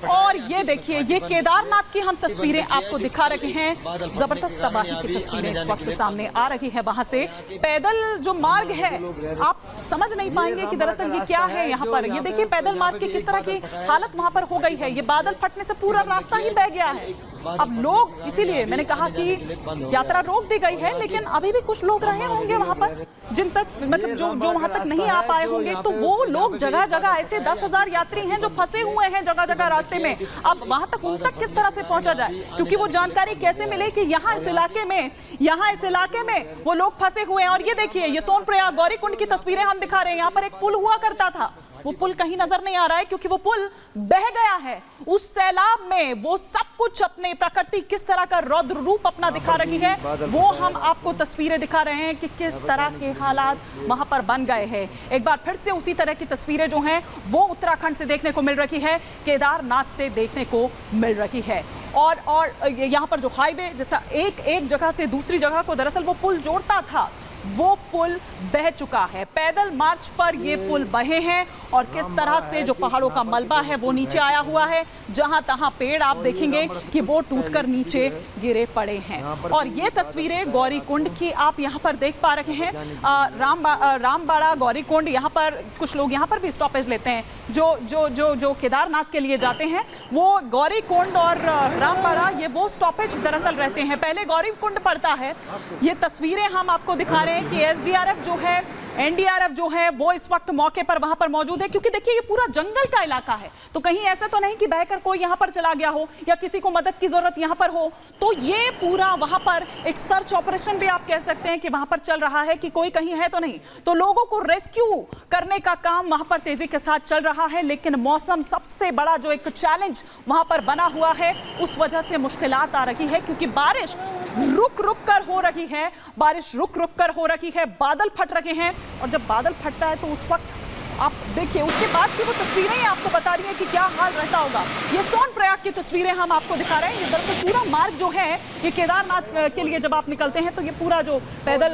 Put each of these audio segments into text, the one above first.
और ये देखिए, ये केदारनाथ की हम तस्वीरें आपको दिखा रहे हैं। जबरदस्त तबाही की तस्वीरें इस वक्त सामने आ रही है। वहां से पैदल जो मार्ग है, आप समझ नहीं पाएंगे कि दरअसल ये क्या है यहाँ पर। ये देखिए पैदल मार्ग की किस तरह की हालत वहां पर हो गई है। ये बादल फटने से पूरा रास्ता ही बह गया है। अब लोग, इसीलिए मैंने कहा कि यात्रा रोक दी गई है, लेकिन अभी भी कुछ लोग रहे होंगे वहां पर, जिन तक मतलब जो वहां तक नहीं आ पाए होंगे। तो वो लोग जगह जगह ऐसे 10,000 यात्री हैं जो फंसे हुए हैं जगह जगह रास्ते में। अब वहां तक, उन तक किस तरह से पहुंचा जाए, क्योंकि वो जानकारी कैसे मिले कि यहाँ इस इलाके में वो लोग फंसे हुए हैं। और ये देखिए, ये सोनप्रयाग गौरीकुंड की तस्वीरें हम दिखा रहे हैं। यहाँ पर एक पुल हुआ करता था, वो पुल कहीं नजर नहीं आ रहा है क्योंकि वो पुल बह गया है। उस सैलाब में वो सब कुछ, अपने प्रकृति किस तरह का रौद्र रूप अपना दिखा रही है, वो हम आपको तस्वीरें दिखा रहे हैं कि किस तरह के हालात वहां पर बन गए हैं। एक बार फिर से उसी तरह की तस्वीरें जो हैं वो उत्तराखंड से देखने को मिल रही है, केदारनाथ से देखने को मिल रही है। और यहाँ पर जो हाईवे जैसा एक जगह से दूसरी जगह को दरअसल वो पुल जोड़ता था, वो पुल बह चुका है। पैदल मार्च पर ये पुल बहे हैं और किस तरह से जो पहाड़ों का मलबा है वो नीचे आया हुआ है। जहां तहां पेड़ आप देखेंगे कि वो टूटकर नीचे गिरे पड़े हैं। और ये तस्वीरें गौरीकुंड की आप यहां पर देख पा रहे हैं। रामबाड़ा गौरीकुंड, यहां पर कुछ लोग यहां पर भी स्टॉपेज लेते हैं जो केदारनाथ के लिए जाते हैं। वो गौरीकुंड और रामबाड़ा, ये वो स्टॉपेज दरअसल रहते हैं। पहले गौरीकुंड पड़ता है। ये तस्वीरें हम आपको दिखा रहे हैं कि एसडीआरएफ जो है, एनडीआरएफ जो है, वो इस वक्त मौके पर वहां पर मौजूद है। क्योंकि देखिए, ये पूरा जंगल का इलाका है, तो कहीं ऐसा तो नहीं कि बहकर कोई यहां पर चला गया हो या किसी को मदद की जरूरत यहां पर हो। तो ये पूरा वहां पर एक सर्च ऑपरेशन भी आप कह सकते हैं कि वहां पर चल रहा है कि कोई कहीं है तो नहीं। तो लोगों को रेस्क्यू करने का काम वहां पर तेजी के साथ चल रहा है। लेकिन मौसम सबसे बड़ा जो एक चैलेंज वहां पर बना हुआ है, उस वजह से मुश्किलात आ रही है। क्योंकि बारिश रुक रुक कर हो रही है, बादल फट रहे हैं। और जब बादल फटता है तो उस वक्त आप देखिए, उसके बाद की वो तस्वीरें ही आपको बता रही हैं कि क्या हाल रहता होगा। ये सोनप्रयाग की तस्वीरें हम आपको दिखा रहे हैं। ये दरअसल पूरा मार्ग जो है, ये केदारनाथ के लिए जब आप निकलते हैं तो ये पूरा जो पैदल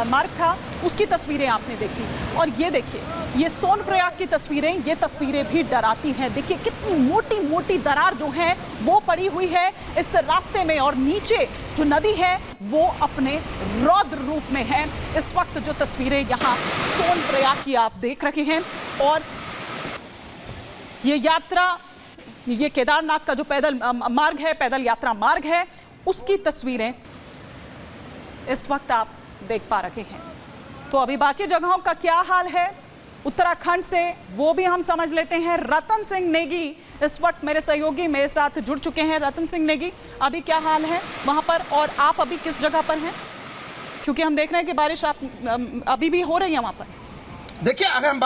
मार्ग था उसकी तस्वीरें आपने देखी। और ये देखिए, ये सोनप्रयाग की तस्वीरें, ये तस्वीरें भी डराती हैं। देखिए कितनी मोटी मोटी दरार जो है वो पड़ी हुई है इस रास्ते में, और नीचे जो नदी है वो अपने रौद्र रूप में है। इस वक्त जो तस्वीरें यहाँ सोनप्रयाग की आप देख रहे हैं, और ये यात्रा, ये केदारनाथ का जो पैदल मार्ग है, पैदल यात्रा मार्ग है, उसकी तस्वीरें इस वक्त आप देख पा रहे हैं। तो अभी बाकी जगहों का क्या हाल है उत्तराखंड से, वो भी हम समझ लेते हैं। रतन सिंह नेगी इस वक्त मेरे सहयोगी मेरे साथ जुड़ चुके हैं। रतन सिंह नेगी, अभी क्या हाल है वहां पर, और आप अभी किस जगह पर हैं? क्योंकि हम देख रहे हैं कि बारिश अभी भी हो रही है वहां पर। देखिए, अगर हम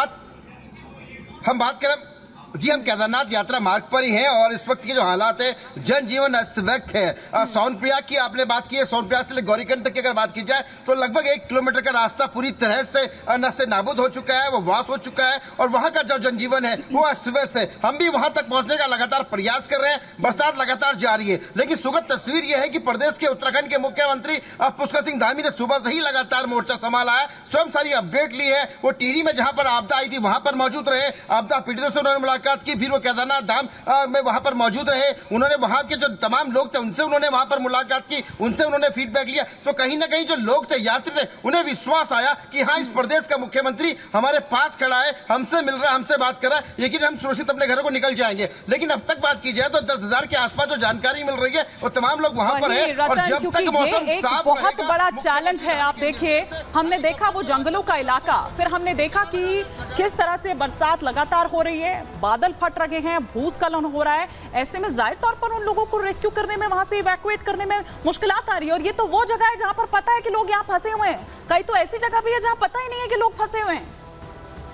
बात करें, जी हम केदारनाथ यात्रा मार्ग पर ही हैं और इस वक्त के जो हालात है, जनजीवन अस्त व्यस्त है। सोनप्रयाग की आपने बात की है, सोनप्रयाग से गौरीकुंड तक की अगर बात की जाए तो लगभग 1 किलोमीटर का रास्ता पूरी तरह से नस्ते नाबूद हो चुका है, वो वास हो चुका है, और वहां का जो जनजीवन है वो अस्त व्यस्त है। हम भी वहां तक पहुंचने का लगातार प्रयास कर रहे हैं। बरसात लगातार जारी है, लेकिन सुखद तस्वीर यह है कि प्रदेश के उत्तराखंड के मुख्यमंत्री पुष्कर सिंह धामी ने सुबह से ही लगातार मोर्चा संभाला है, स्वयं सारी अपडेट ली है। वो टिहरी में जहां पर आपदा आई थी वहां पर मौजूद रहे, आपदा पीड़ितों से उन्होंने मुलाकात की, फिर वो केदारनाथ धाम में वहां पर मौजूद रहे। उन्होंने वहां के जो तमाम लोग थे उनसे उन्होंने वहां पर मुलाकात की, उनसे उन्होंने फीडबैक लिया। तो कहीं ना कहीं जो लोग थे, यात्री थे, उन्हें विश्वास आया कि हाँ, इस प्रदेश का मुख्यमंत्री हमारे पास खड़ा है, हमसे मिल रहा है, हमसे बात कर रहा है, लेकिन हम सुरक्षित अपने घरों को निकल जाएंगे। लेकिन अब तक बात की जाए तो 10,000 के आसपास जो जानकारी मिल रही है वो तमाम लोग वहां पर है। और जब तक मौसम एक साफ बहुत बड़ा चैलेंज है। आप देखिए, हमने देखा वो जंगलों का इलाका, फिर हमने देखा कि किस तरह से बरसात लगातार हो रही है, बादल फट रहे हैं, भूस्खलन हो रहा है। ऐसे में जाहिर तौर पर उन लोगों को रेस्क्यू करने में, वहां से इवैक्यूएट करने में मुश्किलात आ रही है। और ये तो वो जगह है जहां पर पता है कि लोग यहाँ फंसे हुए हैं। कई तो ऐसी जगह भी है जहां पता ही नहीं है कि लोग फंसे हुए हैं।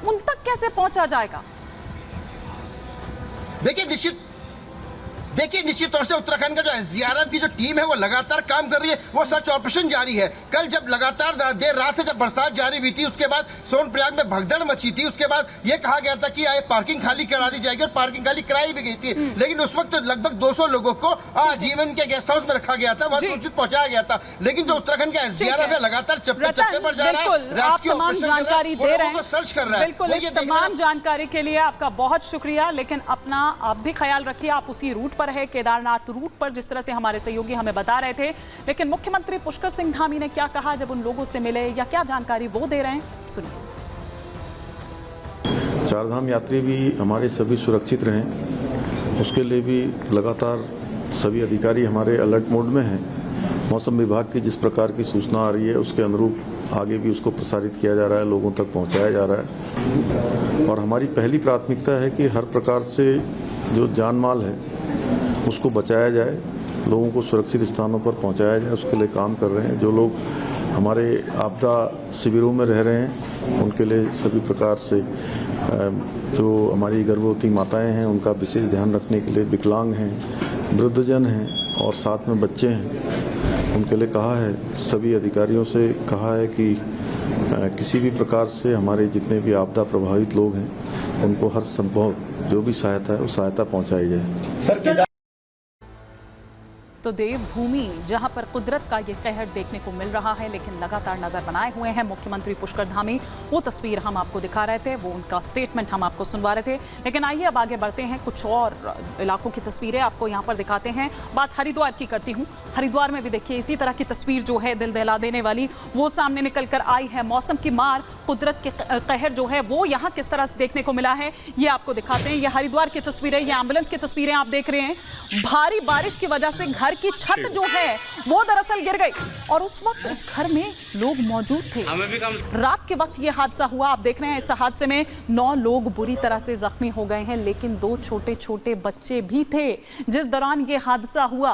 उन तक कैसे पहुंचा जाएगा? देखिए, देखिए निश्चित तौर से उत्तराखंड का जो एसडीआरएफ की जो टीम है वो लगातार काम कर रही है, वो सर्च ऑपरेशन जारी है। कल जब लगातार देर रात से जब बरसात जारी हुई थी, उसके बाद सोनप्रयाग में भगदड़ मची थी। उसके बाद ये कहा गया था कि पार्किंग खाली करा दी जाएगी और पार्किंग खाली कराई भी गई थी, लेकिन उस वक्त लगभग 200 लोगों को जीवन के गेस्ट हाउस में रखा गया था, वहां सुरक्षित पहुंचाया गया था। लेकिन जो उत्तराखंड का एसडीआरएफ है लगातार चप्पे चप्पे पर जा रहा है, रेस्क्यू ऑपरेशन जानकारी दे रहे हैं, सर्च कर रहा है। बिल्कुल इस तमाम जानकारी के लिए आपका बहुत शुक्रिया। लेकिन अपना आप भी ख्याल रखिए, आप उसी रूट पर है, केदारनाथ रूट पर, जिस तरह से हमारे सहयोगी हमें बता रहे थे। लेकिन मुख्यमंत्री पुष्कर सिंह धामी ने क्या कहा जब उन लोगों से मिले, या क्या जानकारी वो दे रहे हैं, सुनिए। चारधाम यात्री भी हमारे सभी सुरक्षित रहें, उसके लिए भी लगातार सभी अधिकारी हमारे अलर्ट मोड में हैं। मौसम विभाग की जिस प्रकार की सूचना आ रही है उसके अनुरूप आगे भी उसको प्रसारित किया जा रहा है, लोगों तक पहुंचाया जा रहा है। और हमारी पहली प्राथमिकता है कि हर प्रकार से जो जान माल है उसको बचाया जाए, लोगों को सुरक्षित स्थानों पर पहुंचाया जाए, उसके लिए काम कर रहे हैं। जो लोग हमारे आपदा शिविरों में रह रहे हैं उनके लिए सभी प्रकार से, जो हमारी गर्भवती माताएं हैं उनका विशेष ध्यान रखने के लिए, विकलांग हैं, वृद्धजन हैं और साथ में बच्चे हैं, उनके लिए कहा है, सभी अधिकारियों से कहा है कि किसी भी प्रकार से हमारे जितने भी आपदा प्रभावित लोग हैं उनको हर संभव जो भी सहायता है वो सहायता पहुंचाई जाए। तो देवभूमि जहां पर कुदरत का ये कहर देखने को मिल रहा है, लेकिन लगातार नजर बनाए हुए हैं मुख्यमंत्री पुष्कर धामी। वो तस्वीर हम आपको दिखा रहे थे, वो उनका स्टेटमेंट हम आपको सुनवा रहे थे। लेकिन आइए अब आगे बढ़ते हैं, कुछ और इलाकों की तस्वीरें आपको यहाँ पर दिखाते हैं। बात हरिद्वार की करती हूँ। हरिद्वार में भी देखिए इसी तरह की तस्वीर जो है दिल दहला देने वाली, वो सामने निकल कर आई है। मौसम की मार, कुदरत के कहर जो है वो यहाँ किस तरह से देखने को मिला है, ये आपको दिखाते हैं। ये हरिद्वार की तस्वीरें, ये एम्बुलेंस की तस्वीरें आप देख रहे हैं। भारी बारिश की वजह से घर की छत जो है वो दरअसल गिर गई और उस वक्त उस घर में लोग मौजूद थे। रात के वक्त ये हादसा हुआ, आप देख रहे हैं। इस हादसे में 9 लोग बुरी तरह से जख्मी हो गए हैं, लेकिन 2 छोटे छोटे बच्चे भी थे। जिस दौरान ये हादसा हुआ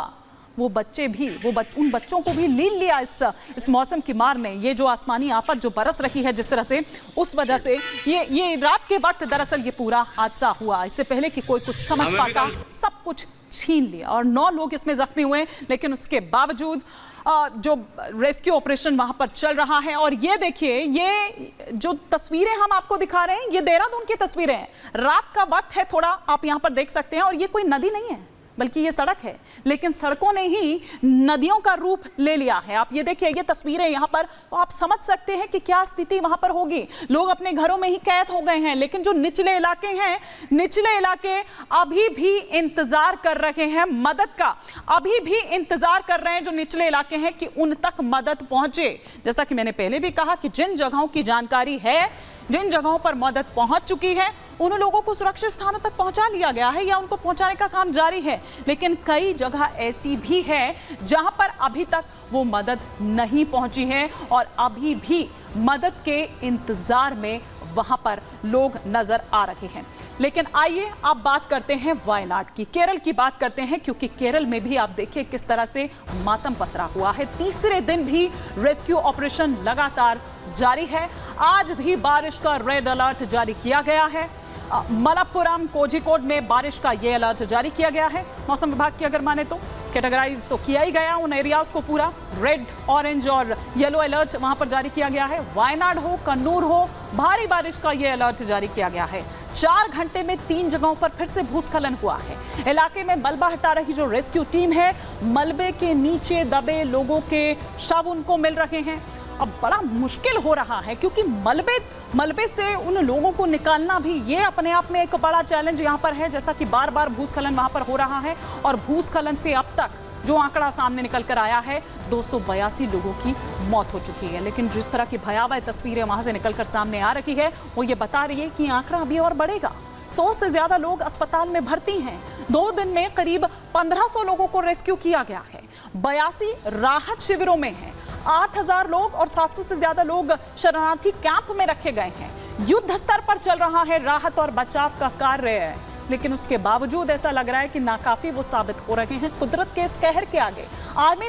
वो बच्चे भी, उन बच्चों को भी लील लिया इस मौसम की मार ने। ये जो आसमानी आफत जो बरस रही है जिस तरह से, उस वजह से ये रात के वक्त दरअसल ये पूरा हादसा हुआ। इससे पहले कि कोई कुछ समझ पाता, सब कुछ छीन लिया और 9 लोग इसमें जख्मी हुए। लेकिन उसके बावजूद जो रेस्क्यू ऑपरेशन वहां पर चल रहा है। और ये देखिए, ये जो तस्वीरें हम आपको दिखा रहे हैं ये देहरादून की तस्वीरें हैं। रात का वक्त है, थोड़ा आप यहां पर देख सकते हैं। और ये कोई नदी नहीं है बल्कि ये सड़क है, लेकिन सड़कों ने ही नदियों का रूप ले लिया है। आप ये देखिए, ये तस्वीरें यहाँ पर, तो आप समझ सकते हैं कि क्या स्थिति वहां पर होगी। लोग अपने घरों में ही कैद हो गए हैं, लेकिन जो निचले इलाके हैं, निचले इलाके अभी भी इंतजार कर रहे हैं मदद का, अभी भी इंतजार कर रहे हैं जो निचले इलाके हैं कि उन तक मदद पहुंचे। जैसा कि मैंने पहले भी कहा कि जिन जगहों की जानकारी है, जिन जगहों पर मदद पहुंच चुकी है, उन लोगों को सुरक्षित स्थानों तक पहुंचा लिया गया है या उनको पहुंचाने का काम जारी है। लेकिन कई जगह ऐसी भी है जहां पर अभी तक वो मदद नहीं पहुंची है और अभी भी मदद के इंतजार में वहां पर लोग नजर आ रहे हैं। लेकिन आइए आप बात करते हैं वायनाड की, केरल की बात करते हैं, क्योंकि केरल में भी आप देखिए किस तरह से मातम पसरा हुआ है। तीसरे दिन भी रेस्क्यू ऑपरेशन लगातार जारी है। आज भी बारिश का रेड अलर्ट जारी किया गया है। मलप्पुरम, कोझिकोड में बारिश का ये अलर्ट जारी किया गया है। मौसम विभाग की अगर माने तो कैटेगराइज तो किया ही गया उन एरियाज को, पूरा रेड, ऑरेंज और येलो अलर्ट वहां पर जारी किया गया है। वायनाड हो, कन्नूर हो, भारी बारिश का ये अलर्ट जारी किया गया है। 4 घंटे में 3 जगहों पर फिर से भूस्खलन हुआ है। इलाके में मलबा हटा रही जो रेस्क्यू टीम है, मलबे के नीचे दबे लोगों के शव उनको मिल रहे हैं। अब बड़ा मुश्किल हो रहा है क्योंकि मलबे से उन लोगों को निकालना भी ये अपने आप में एक बड़ा चैलेंज यहाँ पर है। जैसा कि बार बार भूस्खलन वहां पर हो रहा है और भूस्खलन से अब तक जो आंकड़ा सामने निकल कर आया है, 282 लोगों की मौत हो चुकी है। लेकिन जिस तरह की भयावह तस्वीरें वहां से निकलकर सामने आ रही है वो ये बता रही है कि आंकड़ा अभी और बढ़ेगा। 100 से ज्यादा लोग अस्पताल में भर्ती हैं। 2 दिन में करीब 1500 लोगों को रेस्क्यू किया गया है। 82 राहत शिविरों में हैं। 8000 लोग और 700 से ज्यादा लोग शरणार्थी कैंप में रखे गए हैं। युद्ध स्तर पर चल रहा है राहत और बचाव का कार्य, लेकिन उसके बावजूद ऐसा लग रहा है कि नाकाफी वो साबित हो रहे हैं कुदरत के इस कहर के आगे। आर्मी